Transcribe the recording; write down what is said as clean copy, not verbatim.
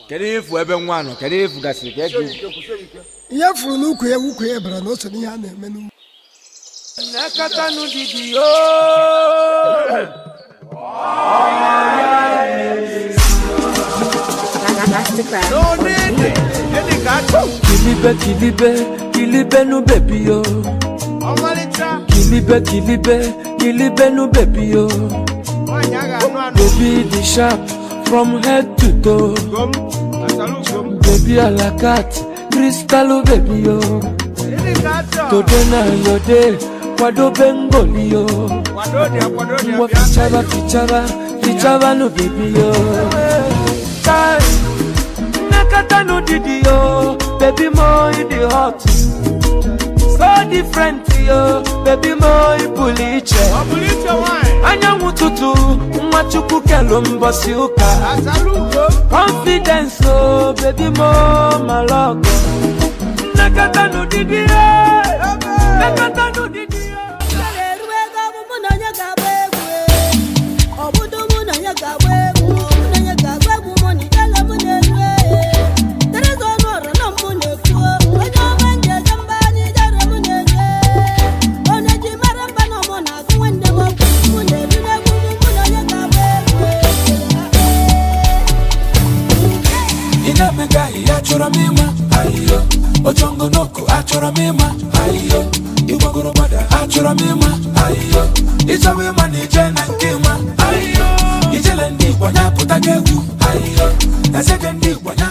Kerifu ebe nwano, kerifu gasiri ka ego. Ihe furu n'ukwu ya bara na o so n'ihe a na-eme n'ugwu. Nakata nu didi yo. No need. Any gato. Kilibe nu baby yo. Kilibe nu baby yo. Baby the sharp from head to toe. Baby a la carte, crystal baby yo. Today na your day, kwado bengoli yo. Mwa fichaba no baby yo. Nakata no didi yo, baby mo in the hot. So different yo, baby mo in puliche. Anya mututu, mwachuku kelo mbosi uka. Confidence oh, baby mo maloko. Nakata no didi yo, nakata no didi yo. Achora mima, ayo. Ochongo noko, achora mima, ayo. Iwagoro bada, achora mima, ayo. Icha wima ni jena nkima, ayo. Ijele ndi wanya puta gegu, ayo. Eseke ndi wanya